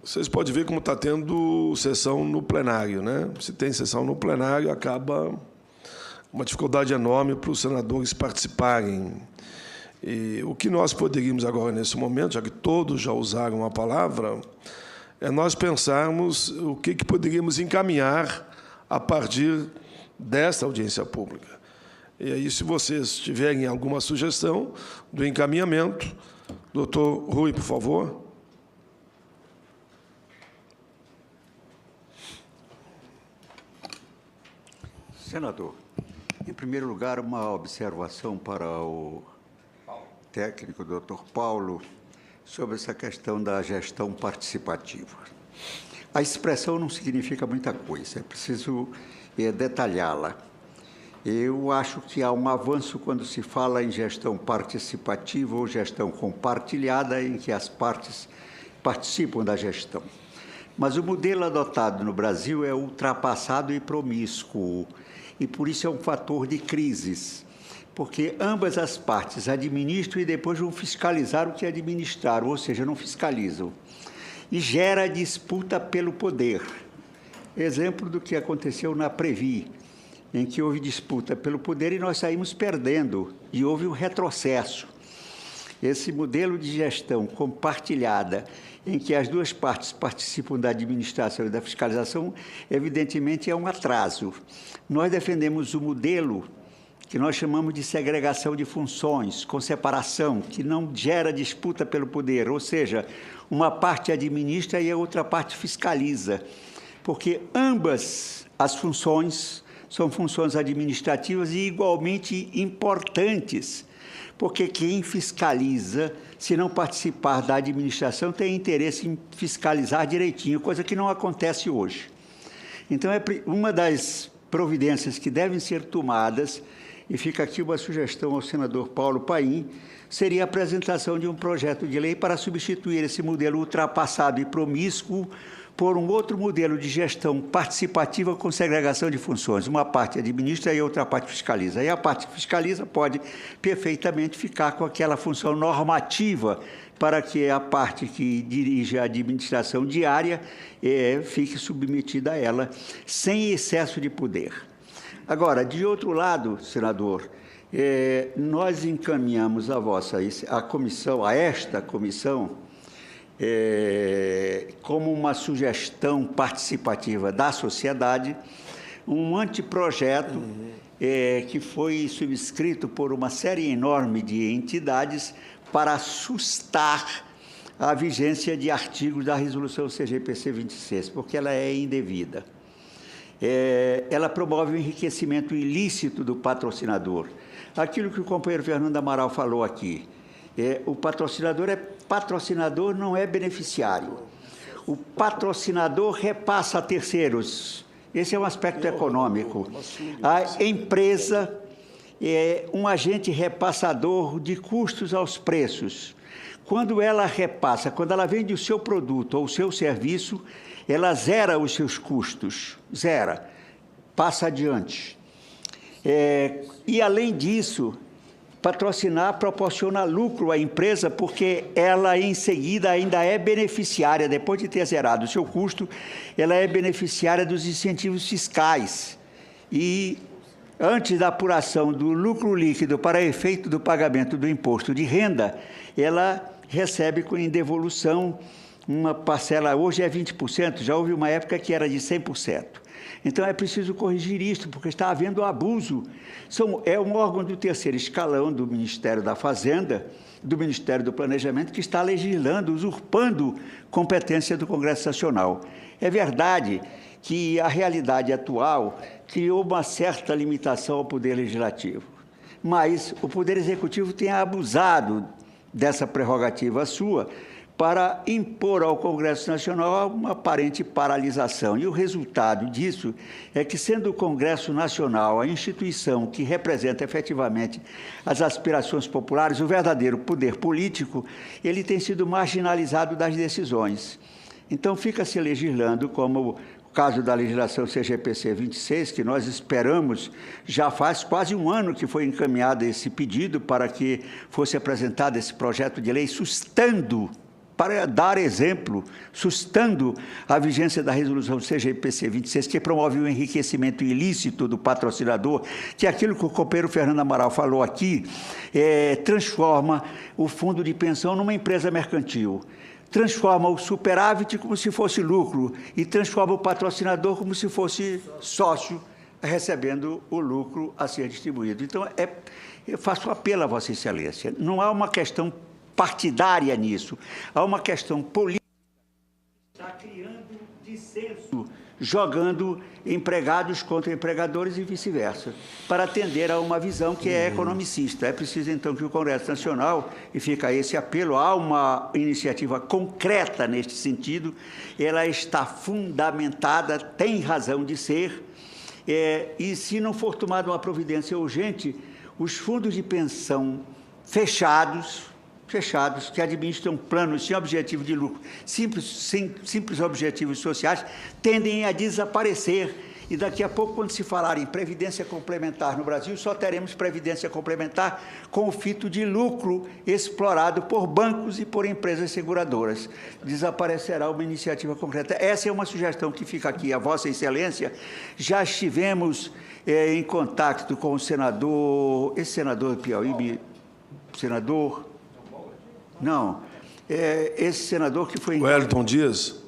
Vocês podem ver como está tendo sessão no plenário, né? Se tem sessão no plenário, acaba uma dificuldade enorme para os senadores participarem. E o que nós poderíamos agora, nesse momento, já que todos já usaram a palavra, é nós pensarmos o que poderíamos encaminhar a partir desta audiência pública. E aí, se vocês tiverem alguma sugestão do encaminhamento, doutor Rui, por favor. Senador, em primeiro lugar, uma observação para o técnico, doutor Paulo, sobre essa questão da gestão participativa. A expressão não significa muita coisa, é preciso detalhá-la. Eu acho que há um avanço quando se fala em gestão participativa ou gestão compartilhada, em que as partes participam da gestão. Mas o modelo adotado no Brasil é ultrapassado e promíscuo, e por isso é um fator de crises, porque ambas as partes administram e depois vão fiscalizar o que administraram, ou seja, não fiscalizam. E gera disputa pelo poder. Exemplo do que aconteceu na Previ, em que houve disputa pelo poder e nós saímos perdendo, e houve um retrocesso. Esse modelo de gestão compartilhada, em que as duas partes participam da administração e da fiscalização, evidentemente é um atraso. Nós defendemos o modelo que nós chamamos de segregação de funções, com separação, que não gera disputa pelo poder, ou seja, uma parte administra e a outra parte fiscaliza, porque ambas as funções são funções administrativas e igualmente importantes, porque quem fiscaliza, se não participar da administração, tem interesse em fiscalizar direitinho, coisa que não acontece hoje. Então, é uma das providências que devem ser tomadas, e fica aqui uma sugestão ao senador Paulo Paim, seria a apresentação de um projeto de lei para substituir esse modelo ultrapassado e promíscuo por um outro modelo de gestão participativa com segregação de funções. Uma parte administra e outra parte fiscaliza. E a parte que fiscaliza pode perfeitamente ficar com aquela função normativa para que a parte que dirige a administração diária fique submetida a ela, sem excesso de poder. Agora, de outro lado, senador, nós encaminhamos a esta comissão, como uma sugestão participativa da sociedade, um anteprojeto que foi subscrito por uma série enorme de entidades para sustar a vigência de artigos da resolução CGPC 26, porque ela é indevida. Ela promove o enriquecimento ilícito do patrocinador. Aquilo que o companheiro Fernando Amaral falou aqui, o patrocinador patrocinador, não é beneficiário. O patrocinador repassa a terceiros. Esse é um aspecto econômico. A empresa é um agente repassador de custos aos preços. Quando ela repassa, quando ela vende o seu produto ou o seu serviço, ela zera os seus custos, zera, passa adiante. E, além disso, patrocinar proporciona lucro à empresa, porque ela, em seguida, ainda é beneficiária, depois de ter zerado o seu custo, ela é beneficiária dos incentivos fiscais. E, antes da apuração do lucro líquido para efeito do pagamento do imposto de renda, ela recebe com devolução uma parcela, hoje é 20%, já houve uma época que era de 100%. Então, é preciso corrigir isso, porque está havendo abuso. É um órgão do terceiro escalão do Ministério da Fazenda, do Ministério do Planejamento, que está legislando, usurpando competência do Congresso Nacional. É verdade que a realidade atual criou uma certa limitação ao Poder Legislativo, mas o Poder Executivo tem abusado dessa prerrogativa sua para impor ao Congresso Nacional uma aparente paralisação. E o resultado disso é que, sendo o Congresso Nacional a instituição que representa efetivamente as aspirações populares, o verdadeiro poder político, ele tem sido marginalizado das decisões. Então, fica-se legislando, como o caso da legislação CGPC 26, que nós esperamos, já faz quase um ano que foi encaminhado esse pedido para que fosse apresentado esse projeto de lei, sustando para dar exemplo, sustentando a vigência da resolução CGPC 26, que promove o enriquecimento ilícito do patrocinador, que é aquilo que o companheiro Fernando Amaral falou aqui, transforma o fundo de pensão numa empresa mercantil, transforma o superávit como se fosse lucro e transforma o patrocinador como se fosse sócio, recebendo o lucro a ser distribuído. Então, eu faço um apelo a Vossa Excelência, não há uma questão partidária nisso, há uma questão política que está criando dissenso, jogando empregados contra empregadores e vice-versa, para atender a uma visão que é economicista. É preciso, então, que o Congresso Nacional, e fica esse apelo, há uma iniciativa concreta neste sentido, ela está fundamentada, tem razão de ser, e se não for tomada uma providência urgente, os fundos de pensão fechados, que administram planos sem objetivo de lucro, simples objetivos sociais, tendem a desaparecer. E daqui a pouco, quando se falar em previdência complementar no Brasil, só teremos previdência complementar com o fito de lucro explorado por bancos e por empresas seguradoras. Desaparecerá uma iniciativa concreta. Essa é uma sugestão que fica aqui a Vossa Excelência. Já estivemos em contato com o senador, esse senador do Piauí, senador... Não, esse senador que foi... Wellington Dias?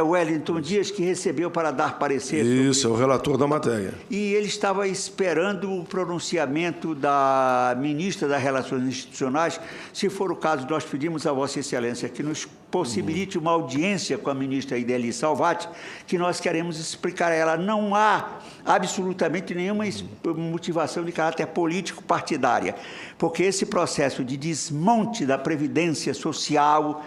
O Wellington Dias, que recebeu para dar parecer... Isso, é o relator da matéria. E ele estava esperando o pronunciamento da ministra das Relações Institucionais. Se for o caso, nós pedimos a Vossa Excelência que nos possibilite uma audiência com a ministra Ideli Salvati, que nós queremos explicar a ela. Não há absolutamente nenhuma motivação de caráter político partidária, porque esse processo de desmonte da Previdência Social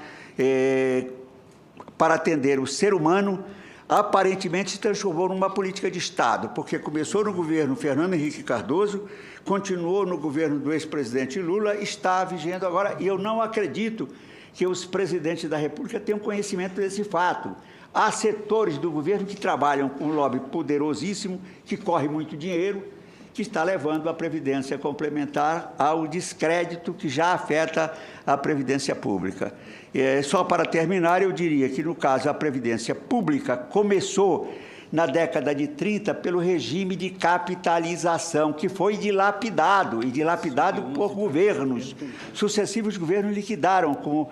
para atender o ser humano, aparentemente se transformou numa política de Estado, porque começou no governo Fernando Henrique Cardoso, continuou no governo do ex-presidente Lula, está vigendo agora, e eu não acredito que os presidentes da República tenham conhecimento desse fato. Há setores do governo que trabalham com um lobby poderosíssimo, que corre muito dinheiro, que está levando a Previdência Complementar ao descrédito que já afeta a Previdência Pública. Só para terminar, eu diria que, no caso, a Previdência Pública começou na década de 30 pelo regime de capitalização, que foi dilapidado, por governos. Sucessivos governos liquidaram com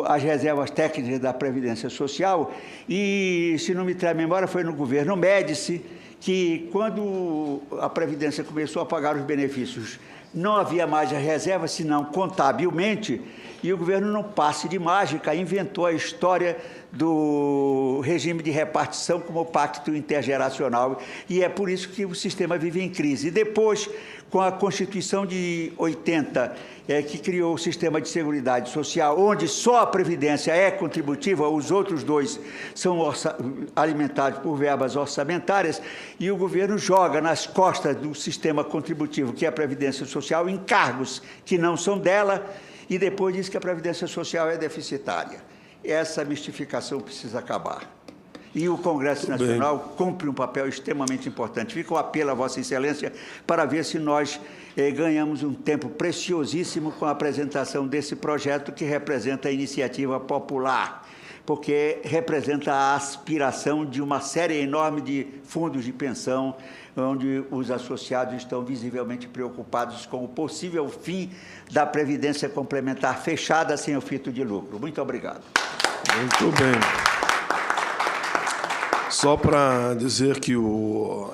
as reservas técnicas da Previdência Social e, se não me trai a memória, foi no governo Médici, que, quando a Previdência começou a pagar os benefícios, não havia mais a reserva, senão contabilmente, e o governo, num passe de mágica, inventou a história do regime de repartição como pacto intergeracional, e é por isso que o sistema vive em crise. E depois, com a Constituição de 80, que criou o sistema de seguridade social, onde só a Previdência é contributiva, os outros dois são alimentados por verbas orçamentárias, e o governo joga nas costas do sistema contributivo, que é a Previdência Social, encargos que não são dela, e depois diz que a Previdência Social é deficitária. Essa mistificação precisa acabar. E o Congresso Nacional cumpre um papel extremamente importante. Fica o apelo a Vossa Excelência para ver se nós ganhamos um tempo preciosíssimo com a apresentação desse projeto que representa a iniciativa popular, porque representa a aspiração de uma série enorme de fundos de pensão, onde os associados estão visivelmente preocupados com o possível fim da Previdência Complementar fechada sem o fito de lucro. Muito obrigado. Muito bem. Só para dizer que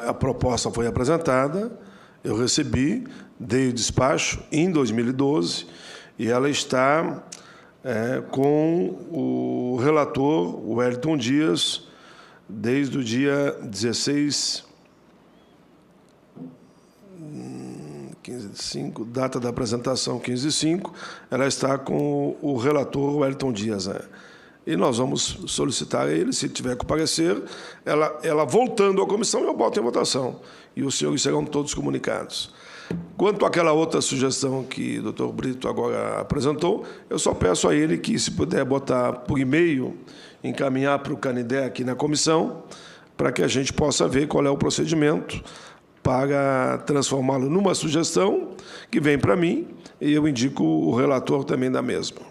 a proposta foi apresentada, eu recebi, dei o despacho em 2012, e ela está com o relator, o Wellington Dias, desde o dia 16... 15/5, data da apresentação 15/5, ela está com o relator Wellington Dias. E nós vamos solicitar a ele, se tiver que parecer, ela voltando à comissão, eu boto em votação. E os senhores serão todos comunicados. Quanto àquela outra sugestão que o doutor Brito agora apresentou, eu só peço a ele que, se puder botar por e-mail, encaminhar para o Canidé aqui na comissão, para que a gente possa ver qual é o procedimento para transformá-lo numa sugestão que vem para mim, e eu indico o relator também da mesma.